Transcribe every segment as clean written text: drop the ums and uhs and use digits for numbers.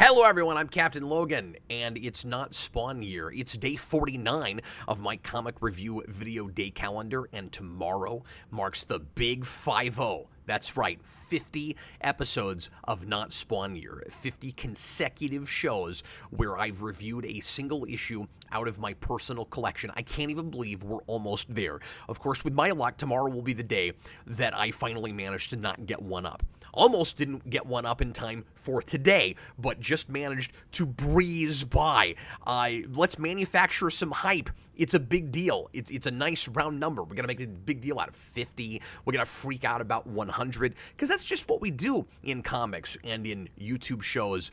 Hello everyone, I'm Captain Logan, and it's not Spawn year. It's day 49 of my comic review video day calendar, and tomorrow marks the big 5-0. That's right, 50 episodes of Not Spawn Year, 50 consecutive shows where I've reviewed a single issue out of my personal collection. I can't even believe we're almost there. Of course, with my luck, tomorrow will be the day that I finally managed to not get one up. Almost didn't get one up in time for today, but just managed to breeze by. Let's manufacture some hype. It's a big deal. It's a nice round number. We're going to make a big deal out of 50. We're going to freak out about 100, because that's just what we do in comics and in YouTube shows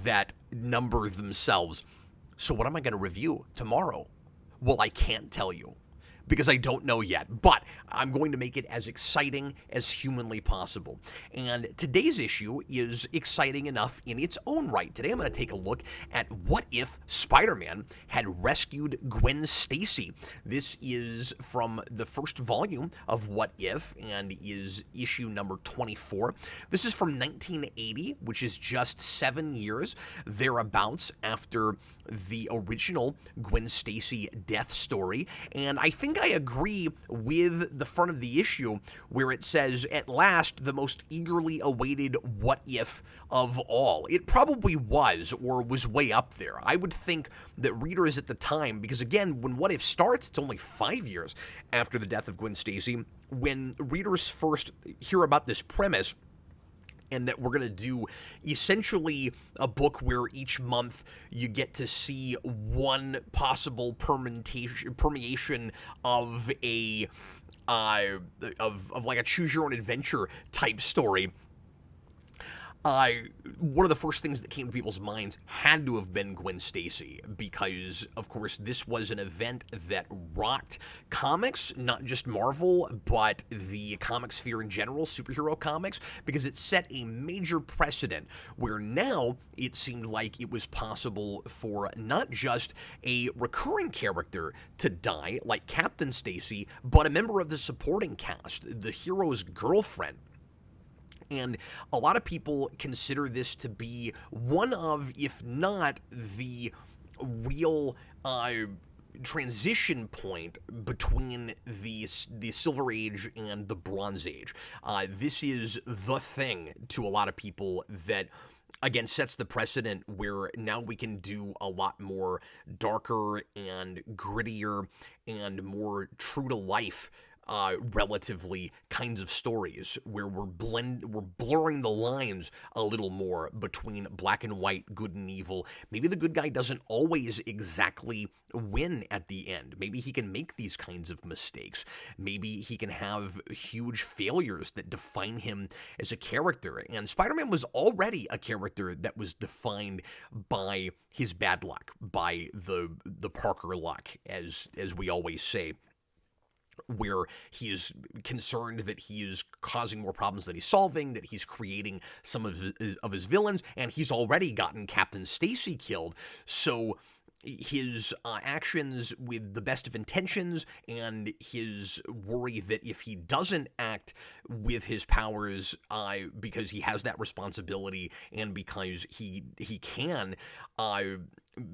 that number themselves. So what am I going to review tomorrow? Well, I can't tell you, because I don't know yet, but I'm going to make it as exciting as humanly possible. And today's issue is exciting enough in its own right. Today I'm going to take a look at what if Spider-Man had rescued Gwen Stacy. This is from the first volume of What If and is issue number 24. This is from 1980, which is just 7 years thereabouts after the original Gwen Stacy death story. And I think I agree with the front of the issue where it says, at last, the most eagerly awaited what if of all. It probably was, or was way up there. I would think that readers at the time, because again, when What If starts, it's only 5 years after the death of Gwen Stacy. When readers first hear about this premise, and that we're going to do essentially a book where each month you get to see one possible permeation of a of like a choose your own adventure type story. One of the first things that came to people's minds had to have been Gwen Stacy, because, of course, this was an event that rocked comics, not just Marvel, but the comic sphere in general, superhero comics, because it set a major precedent where now it seemed like it was possible for not just a recurring character to die, like Captain Stacy, but a member of the supporting cast, the hero's girlfriend. And a lot of people consider this to be one of, if not the real transition point between the Silver Age and the Bronze Age. This is the thing to a lot of people that, again, sets the precedent where now we can do a lot more darker and grittier and more true to life relatively kinds of stories where we're blurring the lines a little more between black and white, good and evil. Maybe the good guy doesn't always exactly win at the end. Maybe he can make these kinds of mistakes. Maybe he can have huge failures that define him as a character. And Spider-Man was already a character that was defined by his bad luck, by the Parker luck, as we always say, where he is concerned that he is causing more problems than he's solving, that he's creating some of his villains, and he's already gotten Captain Stacy killed. So his actions with the best of intentions and his worry that if he doesn't act with his powers because he has that responsibility and because he can,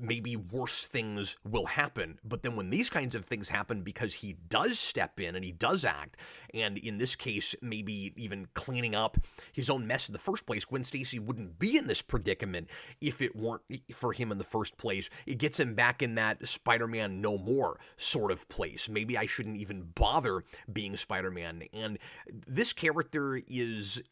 maybe worse things will happen. But then when these kinds of things happen because he does step in and he does act, and in this case, maybe even cleaning up his own mess in the first place, Gwen Stacy wouldn't be in this predicament if it weren't for him in the first place. It gets him back in that Spider-Man no more sort of place. Maybe I shouldn't even bother being Spider-Man. And this character is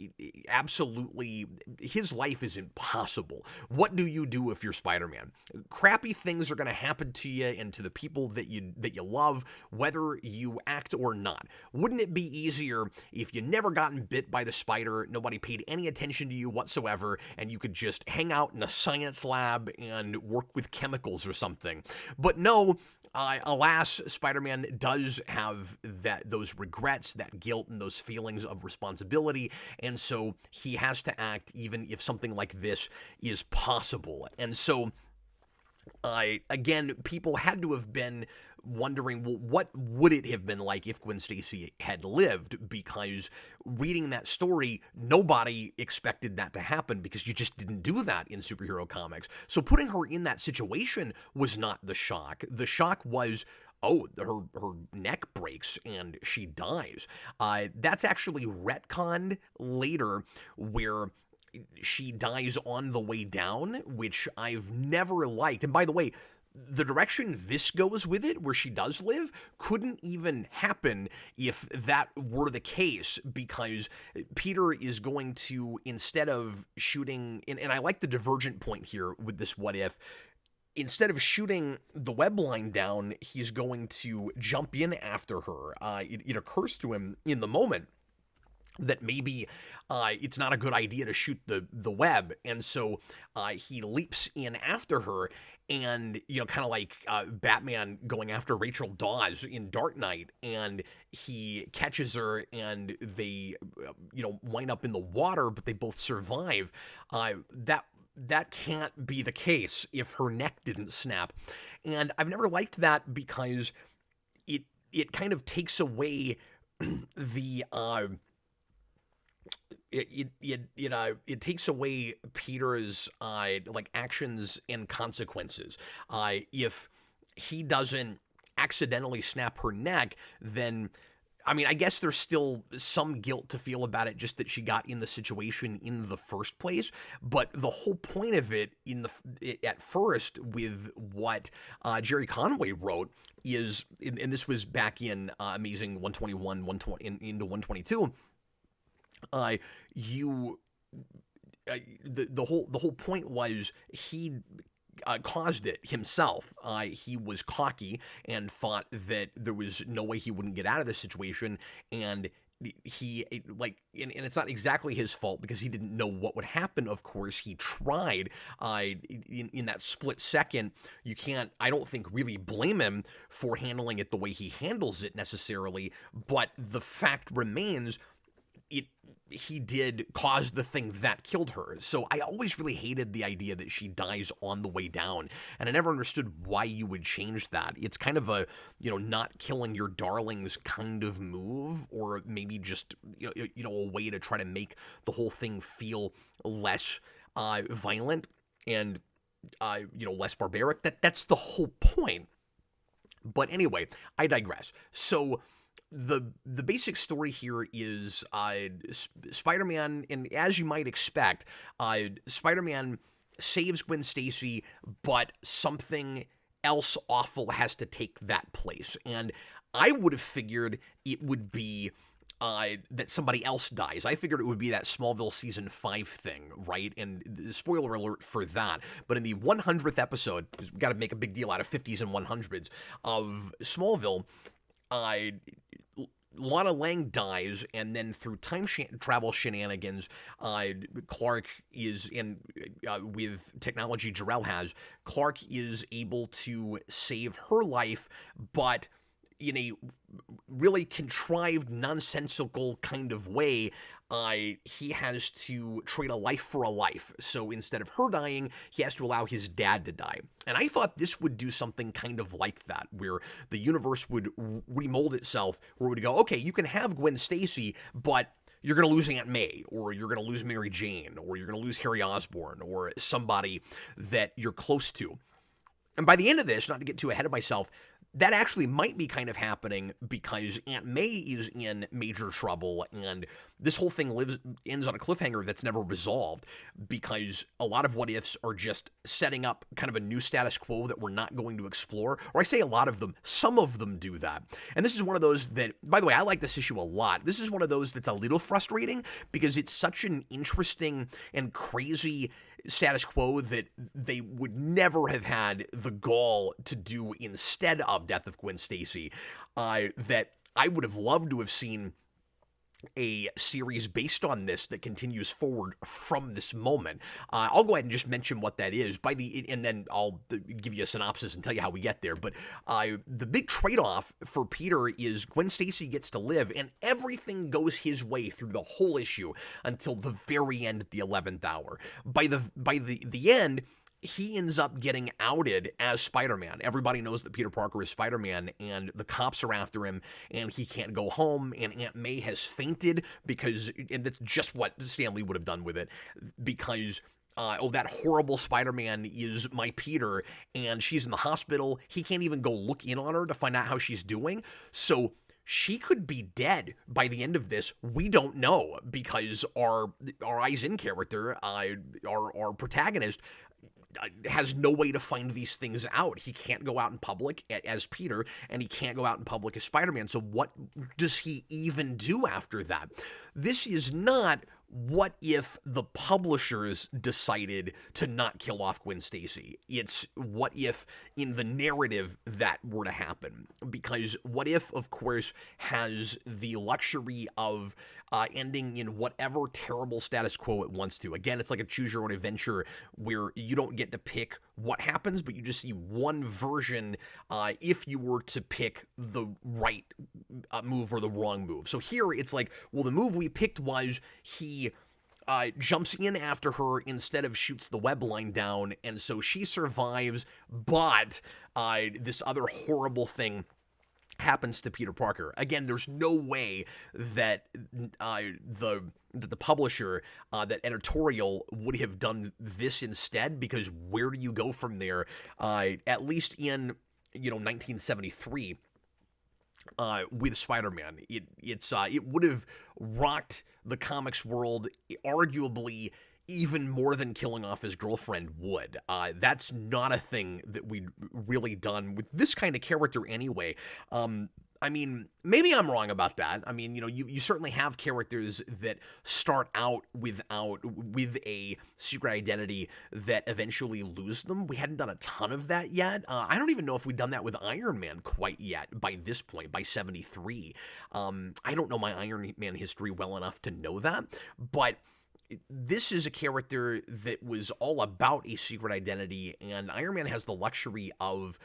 absolutely, his life is impossible. What do you do if you're Spider-Man? Crappy things are going to happen to you and to the people that you love, whether you act or not. Wouldn't it be easier if you never gotten bit by the spider, nobody paid any attention to you whatsoever, and you could just hang out in a science lab and work with chemicals or something? But no, alas, Spider-Man does have those regrets, that guilt, and those feelings of responsibility, and so he has to act even if something like this is possible. And so Again, people had to have been wondering, well, what would it have been like if Gwen Stacy had lived? Because reading that story, nobody expected that to happen because you just didn't do that in superhero comics. So putting her in that situation was not the shock. The shock was, oh, her neck breaks and she dies. That's actually retconned later, where she dies on the way down, which I've never liked. And by the way, the direction this goes with it, where she does live, couldn't even happen if that were the case, because Peter is going to, instead of shooting, and I like the divergent point here with this what if, instead of shooting the web line down, he's going to jump in after her. It occurs to him in the moment that maybe it's not a good idea to shoot the web, and so he leaps in after her, and kind of like Batman going after Rachel Dawes in Dark Knight, and he catches her, and they wind up in the water, but they both survive. That can't be the case if her neck didn't snap, and I've never liked that because it kind of takes away the it takes away Peter's actions and consequences. If he doesn't accidentally snap her neck, then I mean, I guess there's still some guilt to feel about it, just that she got in the situation in the first place. But the whole point of it at first, with what Jerry Conway wrote, is, and this was back in Amazing 121, 120 into 122. The whole point was he caused it himself. He was cocky and thought that there was no way he wouldn't get out of this situation, and and it's not exactly his fault because he didn't know what would happen. Of course, he tried. In that split second, you can't, I don't think, really blame him for handling it the way he handles it necessarily, but the fact remains, he did cause the thing that killed her. So I always really hated the idea that she dies on the way down, and I never understood why you would change that. It's kind of a, not killing your darlings kind of move, or maybe just, a way to try to make the whole thing feel less violent and, less barbaric. That's the whole point. But anyway, I digress. So the basic story here is Spider-Man, and as you might expect, Spider-Man saves Gwen Stacy, but something else awful has to take that place. And I would have figured it would be that somebody else dies. I figured it would be that Smallville season 5 thing, right? And spoiler alert for that. But in the 100th episode, because we've got to make a big deal out of 50s and 100s of Smallville, Lana Lang dies, and then through time travel shenanigans, Clark is with technology Jor-El has, Clark is able to save her life, but in a really contrived, nonsensical kind of way. He has to trade a life for a life. So instead of her dying, he has to allow his dad to die. And I thought this would do something kind of like that, where the universe would remold itself, where it would go, okay, you can have Gwen Stacy, but you're going to lose Aunt May, or you're going to lose Mary Jane, or you're going to lose Harry Osborn, or somebody that you're close to. And by the end of this, not to get too ahead of myself, that actually might be kind of happening, because Aunt May is in major trouble, and this whole thing ends on a cliffhanger that's never resolved, because a lot of what ifs are just setting up kind of a new status quo that we're not going to explore. Or I say a lot of them, some of them do that. And this is one of those that, by the way, I like this issue a lot. This is one of those that's a little frustrating, because it's such an interesting and crazy status quo that they would never have had the gall to do instead of Death of Gwen Stacy, that I would have loved to have seen a series based on this that continues forward from this moment. I'll go ahead and just mention what that is and then I'll give you a synopsis and tell you how we get there. But the big trade-off for Peter is Gwen Stacy gets to live, and everything goes his way through the whole issue until the very end at the 11th hour. By the end, he ends up getting outed as Spider-Man. Everybody knows that Peter Parker is Spider-Man, and the cops are after him, and he can't go home, and Aunt May has fainted because, and that's just what Stan Lee would have done with it, because that horrible Spider-Man is my Peter, and she's in the hospital. He can't even go look in on her to find out how she's doing. So she could be dead by the end of this. We don't know, because our Eyes In character, our protagonist, has no way to find these things out. He can't go out in public as Peter, and he can't go out in public as Spider-Man. So what does he even do after that? This is not what if the publishers decided to not kill off Gwen Stacy. It's what if in the narrative that were to happen. Because what if, of course, has the luxury of ending in whatever terrible status quo it wants to. Again, it's like a choose your own adventure where you don't get to pick what happens, but you just see one version if you were to pick the right move or the wrong move. So here it's like, well, the move we picked was he jumps in after her instead of shoots the web line down, and so she survives, but this other horrible thing happens to Peter Parker. Again, there's no way that the publisher, that editorial would have done this instead, because where do you go from there? At least in 1973. With Spider-Man, it would have rocked the comics world, arguably even more than killing off his girlfriend would. That's not a thing that we'd really done with this kind of character anyway. I mean, maybe I'm wrong about that. I mean, you certainly have characters that start out with a secret identity that eventually lose them. We hadn't done a ton of that yet. I don't even know if we'd done that with Iron Man quite yet by this point, by 73. I don't know my Iron Man history well enough to know that, but this is a character that was all about a secret identity, and Iron Man has the luxury of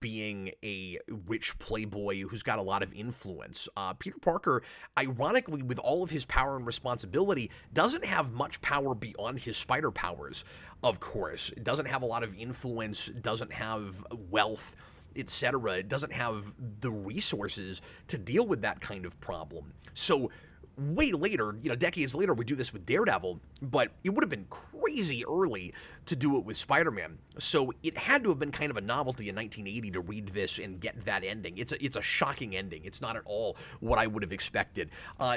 being a rich playboy who's got a lot of influence. Peter Parker, ironically, with all of his power and responsibility, doesn't have much power beyond his spider powers, of course. Doesn't have a lot of influence, doesn't have wealth, etc. It doesn't have the resources to deal with that kind of problem. So way later, decades later, we do this with Daredevil, but it would have been crazy early to do it with Spider-Man. So it had to have been kind of a novelty in 1980 to read this and get that ending. It's a shocking ending. It's not at all what I would have expected.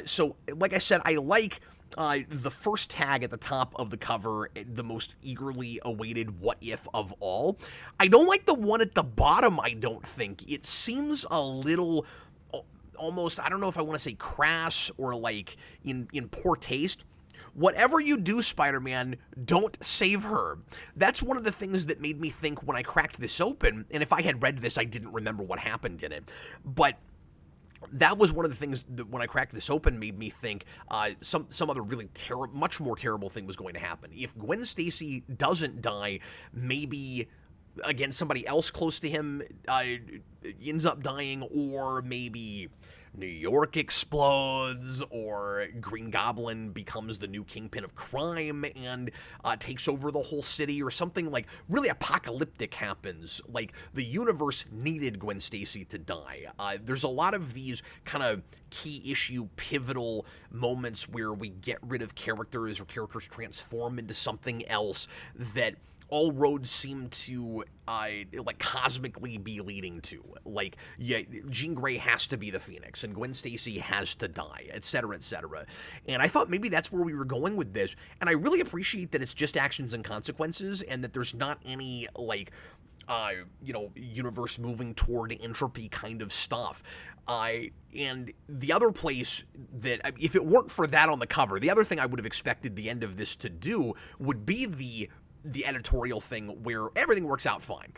So, like I said, I like the first tag at the top of the cover, the most eagerly awaited what if of all. I don't like the one at the bottom, I don't think. It seems a little almost, I don't know if I want to say crass or like in poor taste. Whatever you do, Spider-Man, don't save her. That's one of the things that made me think when I cracked this open, and if I had read this, I didn't remember what happened in it, but that was one of the things that when I cracked this open made me think some other really much more terrible thing was going to happen. If Gwen Stacy doesn't die, maybe again somebody else close to him ends up dying, or maybe New York explodes, or Green Goblin becomes the new kingpin of crime and takes over the whole city, or something like really apocalyptic happens. Like, the universe needed Gwen Stacy to die. There's a lot of these kind of key issue, pivotal moments where we get rid of characters, or characters transform into something else that all roads seem to like cosmically be leading to. Like, yeah, Jean Grey has to be the Phoenix, and Gwen Stacy has to die, etc., etc. And I thought maybe that's where we were going with this, and I really appreciate that it's just actions and consequences, and that there's not any like universe moving toward entropy kind of stuff. And the other place that, if it weren't for that on the cover, the other thing I would have expected the end of this to do would be the editorial thing where everything works out fine.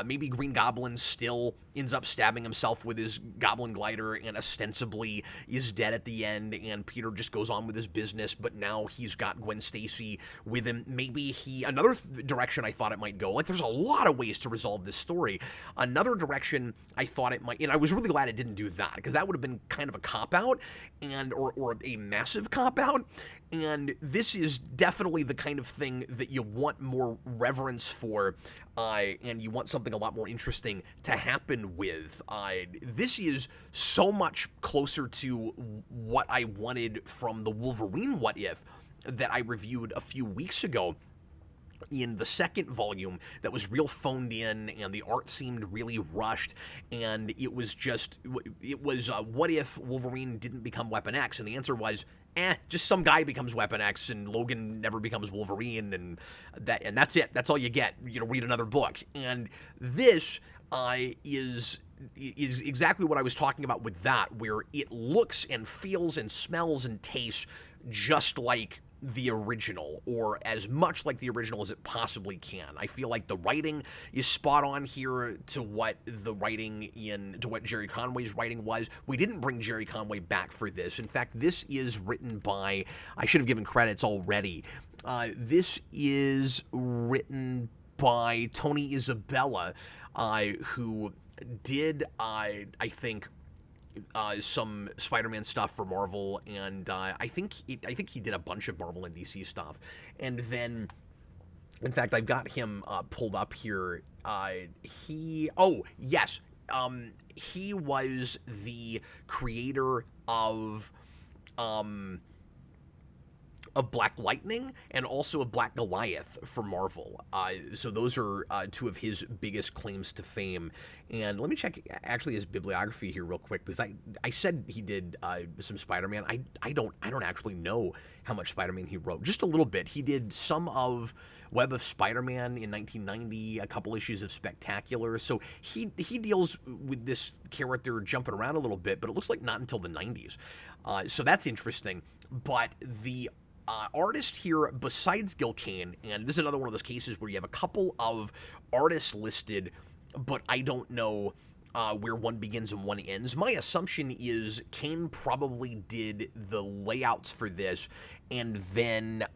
Maybe Green Goblin still ends up stabbing himself with his goblin glider and ostensibly is dead at the end, and Peter just goes on with his business, but now he's got Gwen Stacy with him. Maybe another direction I thought it might go, like, there's a lot of ways to resolve this story. Another direction I thought it might, and I was really glad it didn't do that, because that would have been kind of a cop-out, or a massive cop-out, And this is definitely the kind of thing that you want more reverence for, and you want something a lot more interesting to happen with. This is so much closer to what I wanted from the Wolverine What If that I reviewed a few weeks ago in the second volume, that was real phoned in, and the art seemed really rushed, and it was what if Wolverine didn't become Weapon X? And the answer was, just some guy becomes Weapon X, and Logan never becomes Wolverine, and that's it. That's all you get. Read another book. And this is exactly what I was talking about with that, where it looks and feels and smells and tastes just like the original, or as much like the original as it possibly can. I feel like the writing is spot on here to what Jerry Conway's writing was. We didn't bring Jerry Conway back for this. In fact, this is written by, I should have given credits already. This is written by Tony Isabella, who did, I think, some Spider-Man stuff for Marvel, and I think he did a bunch of Marvel and DC stuff. And then, in fact, I've got him pulled up here. He was the creator of Black Lightning and also of Black Goliath for Marvel. So those are two of his biggest claims to fame. And let me check actually his bibliography here real quick, because I said he did some Spider-Man. I don't actually know how much Spider-Man he wrote. Just a little bit. He did some of Web of Spider-Man in 1990, a couple issues of Spectacular. So he deals with this character jumping around a little bit, but it looks like not until the 90s. So that's interesting. But the artist here, besides Gil Kane, and this is another one of those cases where you have a couple of artists listed, but I don't know where one begins and one ends. My assumption is Kane probably did the layouts for this, and then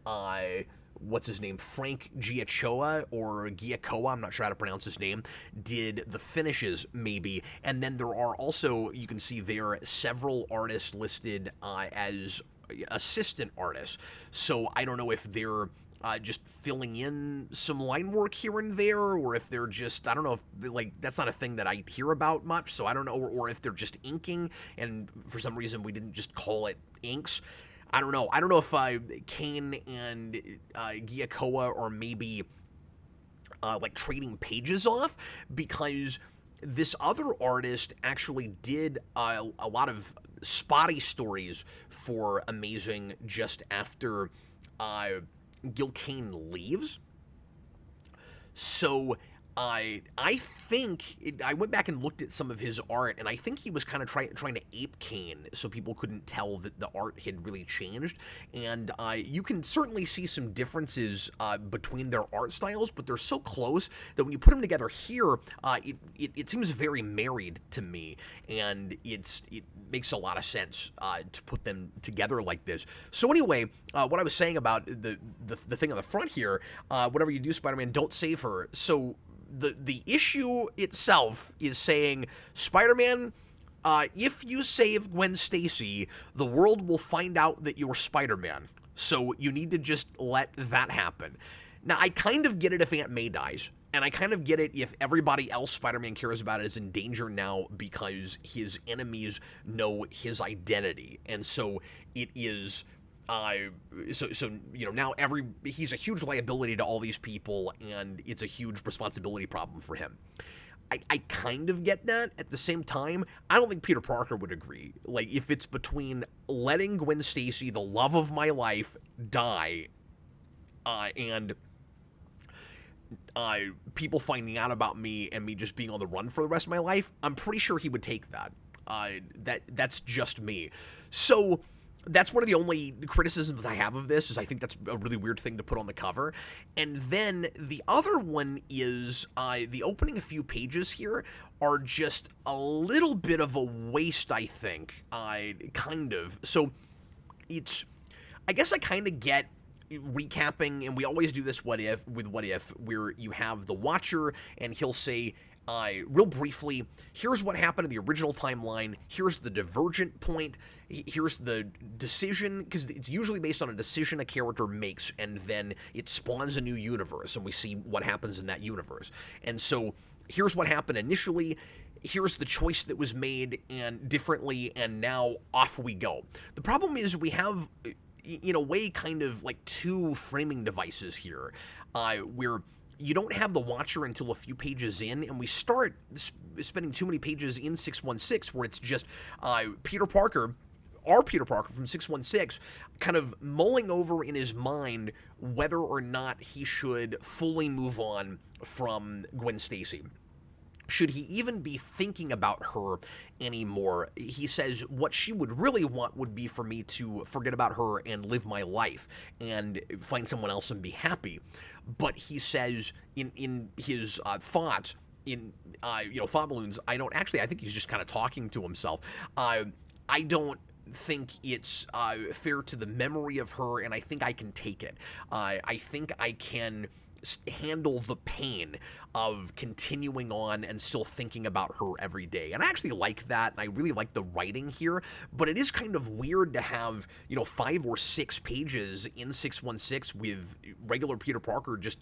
what's his name, Frank Giacoa, or Giacoa, I'm not sure how to pronounce his name, did the finishes, maybe. And then there are also, you can see there, several artists listed as assistant artists. So I don't know if they're just filling in some line work here and there, or if they're just, I don't know if, like, that's not a thing that I hear about much, so I don't know, or if they're just inking, and for some reason we didn't just call it inks. I don't know. I don't know if Kane and Giacoa are maybe like trading pages off, because this other artist actually did a lot of spotty stories for Amazing just after Gil Kane leaves. So I think I went back and looked at some of his art, and I think he was kind of trying to ape Kane, so people couldn't tell that the art had really changed. And you can certainly see some differences between their art styles, but they're so close that when you put them together here, it seems very married to me, and it makes a lot of sense to put them together like this. So anyway, what I was saying about the thing on the front here, whatever you do, Spider-Man, don't save her. So the issue itself is saying, Spider-Man, if you save Gwen Stacy, the world will find out that you're Spider-Man. So you need to just let that happen. Now, I kind of get it if Aunt May dies, and I kind of get it if everybody else Spider-Man cares about is in danger now because his enemies know his identity. And so it is... now he's a huge liability to all these people, and it's a huge responsibility problem for him. I kind of get that. At the same time, I don't think Peter Parker would agree. Like, if it's between letting Gwen Stacy, the love of my life, die, and people finding out about me and me just being on the run for the rest of my life, I'm pretty sure he would take that. That's just me. So that's one of the only criticisms I have of this, is I think that's a really weird thing to put on the cover. And then the other one is the opening few pages here are just a little bit of a waste, I think, kind of. So it's, I guess I kind of get recapping, and we always do this with what if, where you have the Watcher, and he'll say, real briefly, here's what happened in the original timeline. Here's the divergent point. Here's the decision, because it's usually based on a decision a character makes, and then it spawns a new universe, and we see what happens in that universe. And so here's what happened initially. Here's the choice that was made and differently, and now off we go. The problem is we have, in a way, kind of like two framing devices here, where you don't have the Watcher until a few pages in, and we start spending too many pages in 616 where it's just Peter Parker, our Peter Parker from 616, kind of mulling over in his mind whether or not he should fully move on from Gwen Stacy. Should he even be thinking about her anymore? He says what she would really want would be for me to forget about her and live my life and find someone else and be happy. But he says in his thoughts, in thought balloons, I think he's just kind of talking to himself. I don't think it's fair to the memory of her, and I think I can take it. I think I can handle the pain of continuing on and still thinking about her every day. And I actually like that, and I really like the writing here, but it is kind of weird to have, 5 or 6 pages in 616 with regular Peter Parker just,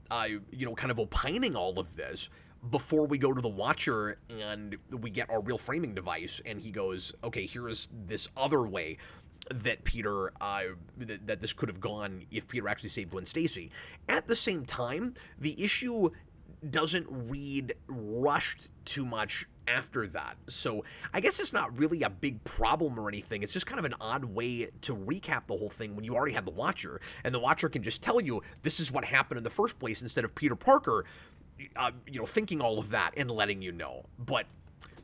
kind of opining all of this before we go to the Watcher and we get our real framing device, and he goes, okay, here's this other way that Peter, that this could have gone if Peter actually saved Gwen Stacy. At the same time, the issue doesn't read rushed too much after that. So I guess it's not really a big problem or anything. It's just kind of an odd way to recap the whole thing when you already have the Watcher, and the Watcher can just tell you this is what happened in the first place instead of Peter Parker, thinking all of that and letting you know. But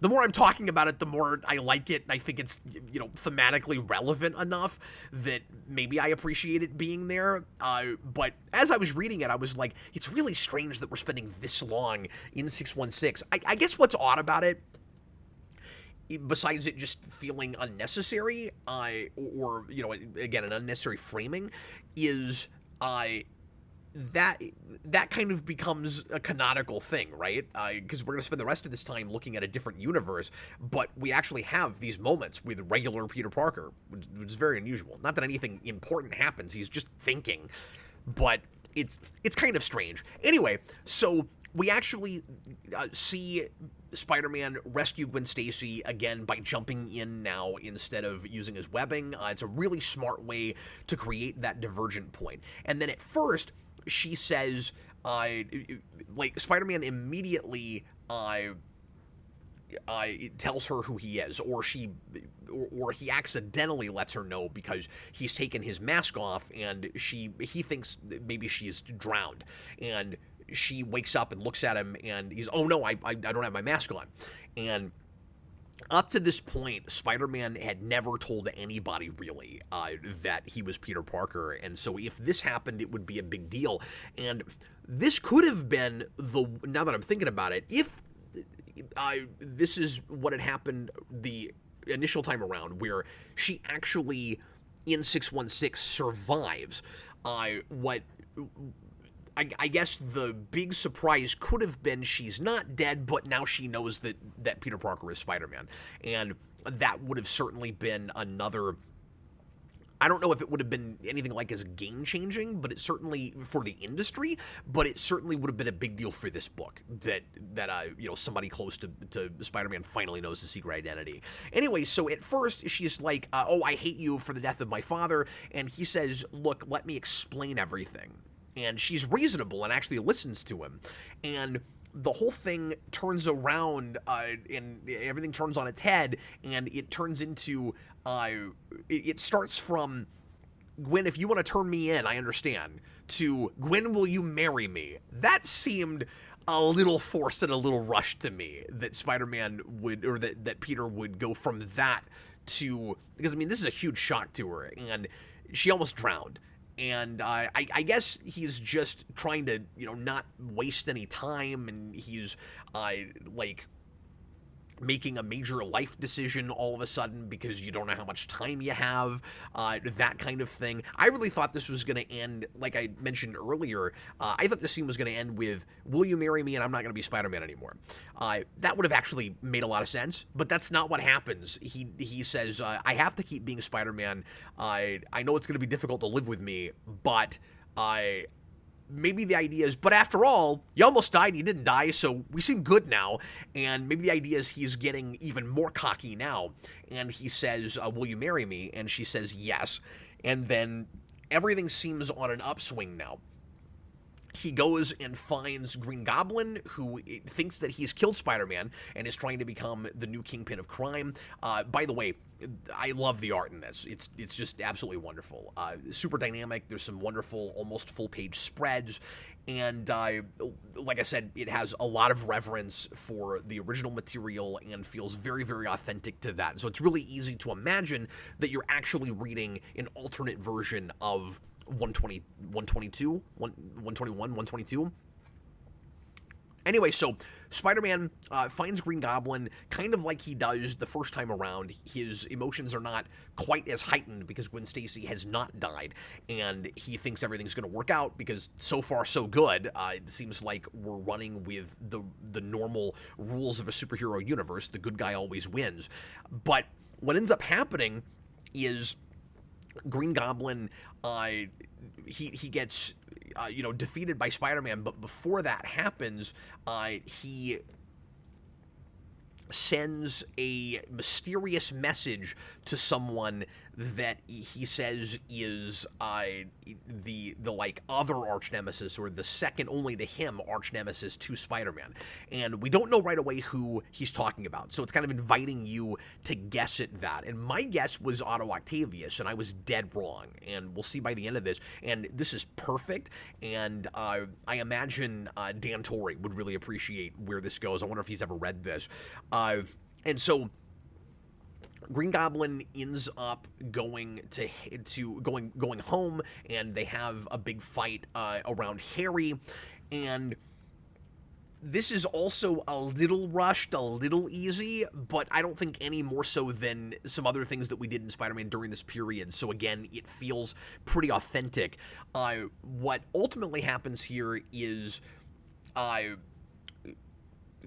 the more I'm talking about it, the more I like it, and I think it's, thematically relevant enough that maybe I appreciate it being there. But as I was reading it, I was like, it's really strange that we're spending this long in 616. I guess what's odd about it, besides it just feeling unnecessary, or, again, an unnecessary framing, is that kind of becomes a canonical thing, right? Because we're going to spend the rest of this time looking at a different universe, but we actually have these moments with regular Peter Parker, which is very unusual. Not that anything important happens, he's just thinking, but it's kind of strange. Anyway, so we actually see Spider-Man rescue Gwen Stacy again by jumping in now instead of using his webbing. It's a really smart way to create that divergent point. And then at first, she says, Spider-Man immediately tells her who he is, or he accidentally lets her know because he's taken his mask off, and he thinks that maybe she's drowned, and she wakes up and looks at him, and he's, oh no, I don't have my mask on. And up to this point, Spider-Man had never told anybody, really, that he was Peter Parker, and so if this happened, it would be a big deal. And this could have been now that I'm thinking about it, if this is what had happened the initial time around, where she actually, in 616, survives, I guess the big surprise could have been she's not dead, but now she knows that Peter Parker is Spider-Man. And that would have certainly been another, I don't know if it would have been anything like as game-changing, but it certainly, for the industry, but it certainly would have been a big deal for this book, that somebody close to Spider-Man finally knows the secret identity. Anyway, so at first, she's like, oh, I hate you for the death of my father, and he says, look, let me explain everything. And she's reasonable and actually listens to him. And the whole thing turns around, and everything turns on its head, and it turns into, it starts from, Gwen, if you want to turn me in, I understand, to, Gwen, will you marry me? That seemed a little forced and a little rushed to me, that Spider-Man would, or that Peter would go from that to, because, this is a huge shock to her, and she almost drowned. And I guess he's just trying to, not waste any time, and he's, making a major life decision all of a sudden because you don't know how much time you have, that kind of thing. I really thought this was going to end, like I mentioned earlier, I thought this scene was going to end with, will you marry me and I'm not going to be Spider-Man anymore. That would have actually made a lot of sense, but that's not what happens. He says, I have to keep being Spider-Man. I know it's going to be difficult to live with me, but maybe the idea is, but after all, you almost died, you didn't die, so we seem good now. And maybe the idea is he's getting even more cocky now. And he says, will you marry me? And she says, yes. And then everything seems on an upswing now. He goes and finds Green Goblin, who thinks that he's killed Spider-Man and is trying to become the new kingpin of crime. By the way, I love the art in this. It's just absolutely wonderful. Super dynamic. There's some wonderful, almost full-page spreads. And like I said, it has a lot of reverence for the original material and feels very, very authentic to that. So it's really easy to imagine that you're actually reading an alternate version of 120, 122, 121, 122. Anyway, so Spider-Man finds Green Goblin kind of like he does the first time around. His emotions are not quite as heightened because Gwen Stacy has not died, and he thinks everything's going to work out because so far so good. It seems like we're running with the normal rules of a superhero universe. The good guy always wins. But what ends up happening is Green Goblin, he gets, defeated by Spider-Man, but before that happens, he sends a mysterious message to someone that he says is the like other arch nemesis, or the second only to him arch nemesis to Spider-Man. And we don't know right away who he's talking about, so it's kind of inviting you to guess at that. And my guess was Otto Octavius, and I was dead wrong, and we'll see by the end of this. And this is perfect, and I imagine Dan Torrey would really appreciate where this goes. I wonder if he's ever read this. And so Green Goblin ends up going going home, and they have a big fight around Harry. And this is also a little rushed, a little easy, but I don't think any more so than some other things that we did in Spider-Man during this period. So again, it feels pretty authentic. What ultimately happens here is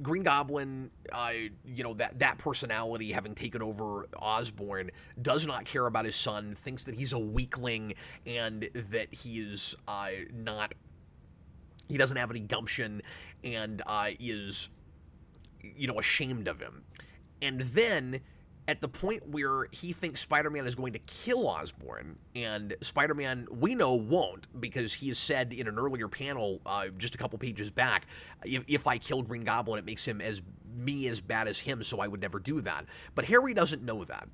Green Goblin, that personality having taken over Osborn, does not care about his son, thinks that he's a weakling, and that he is he doesn't have any gumption, and is, ashamed of him. And then, at the point where he thinks Spider-Man is going to kill Osborn, and Spider-Man, we know, won't, because he has said in an earlier panel, just a couple pages back, if I kill Green Goblin, it makes him as bad as him, so I would never do that. But Harry doesn't know that.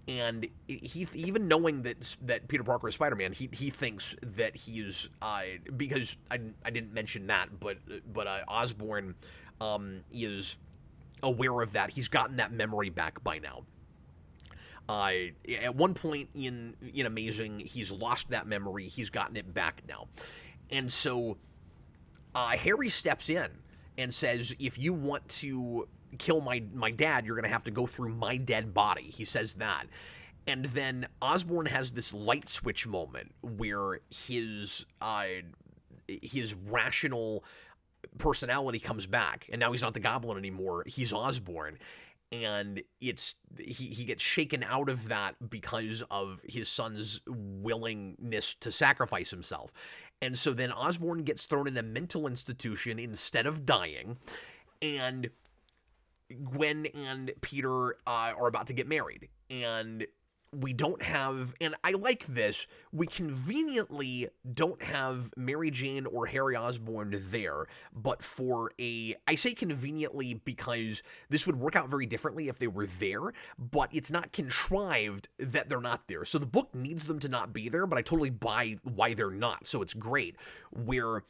And he, even knowing that Peter Parker is Spider-Man, he thinks that he is, because I didn't mention that, but Osborn is aware of that. He's gotten that memory back by now. At one point in Amazing, he's lost that memory. He's gotten it back now. And so Harry steps in and says, if you want to kill my dad, you're going to have to go through my dead body. He says that. And then Osborn has this light switch moment where his rational personality comes back, and now he's not the Goblin anymore. He's Osborn. And he gets shaken out of that because of his son's willingness to sacrifice himself. And so then Osborn gets thrown in a mental institution instead of dying, and Gwen and Peter are about to get married. And we don't have, and I like this, we conveniently don't have Mary Jane or Harry Osborn there, but I say conveniently because this would work out very differently if they were there, but it's not contrived that they're not there. So the book needs them to not be there, but I totally buy why they're not, so it's great. Where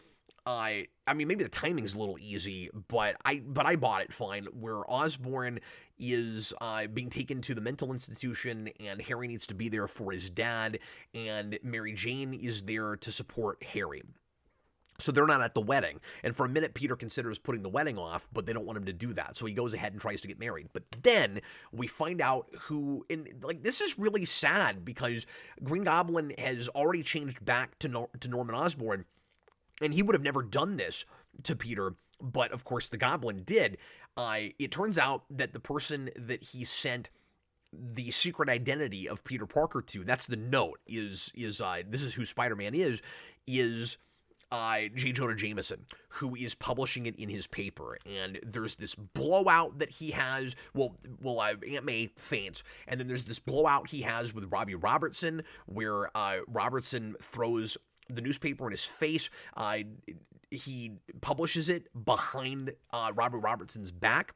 I mean, maybe the timing's a little easy, but I bought it fine, where Osborn is being taken to the mental institution, and Harry needs to be there for his dad, and Mary Jane is there to support Harry. So they're not at the wedding. And for a minute, Peter considers putting the wedding off, but they don't want him to do that. So he goes ahead and tries to get married. But then we find out who, and like, this is really sad because Green Goblin has already changed back to Norman Osborn, and he would have never done this to Peter. But of course, the Goblin did. It turns out that the person that he sent the secret identity of Peter Parker to, that's the note, is this is who Spider-Man is J. Jonah Jameson, who is publishing it in his paper. And there's this blowout that he has. Aunt May faints. And then there's this blowout he has with Robbie Robertson, where Robertson throws the newspaper in his face. He publishes it behind Robbie Robertson's back.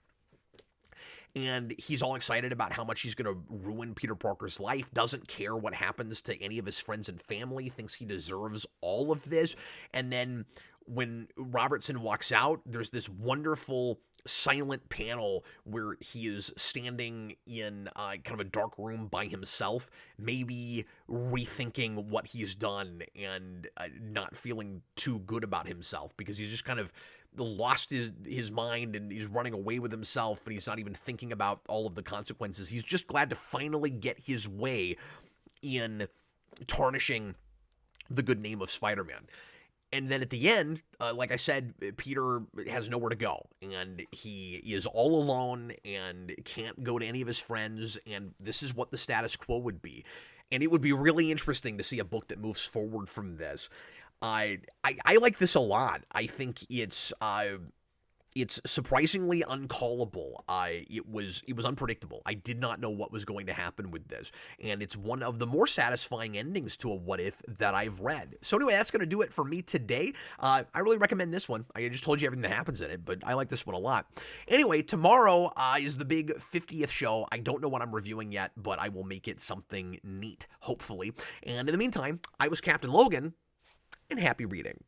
And he's all excited about how much he's going to ruin Peter Parker's life, doesn't care what happens to any of his friends and family, thinks he deserves all of this. And then when Robertson walks out, there's this wonderful silent panel where he is standing in kind of a dark room by himself, maybe rethinking what he's done and not feeling too good about himself because he's just kind of lost his mind and he's running away with himself and he's not even thinking about all of the consequences. He's just glad to finally get his way in tarnishing the good name of Spider-Man. And then at the end, like I said, Peter has nowhere to go, and he is all alone and can't go to any of his friends, and this is what the status quo would be. And it would be really interesting to see a book that moves forward from this. I like this a lot. I think it's surprisingly uncallable. It was unpredictable. I did not know what was going to happen with this, and it's one of the more satisfying endings to a What If that I've read. So anyway, that's going to do it for me today. I really recommend this one. I just told you everything that happens in it, but I like this one a lot. Anyway, tomorrow is the big 50th show. I don't know what I'm reviewing yet, but I will make it something neat, hopefully. And in the meantime, I was Captain Logan, and happy reading.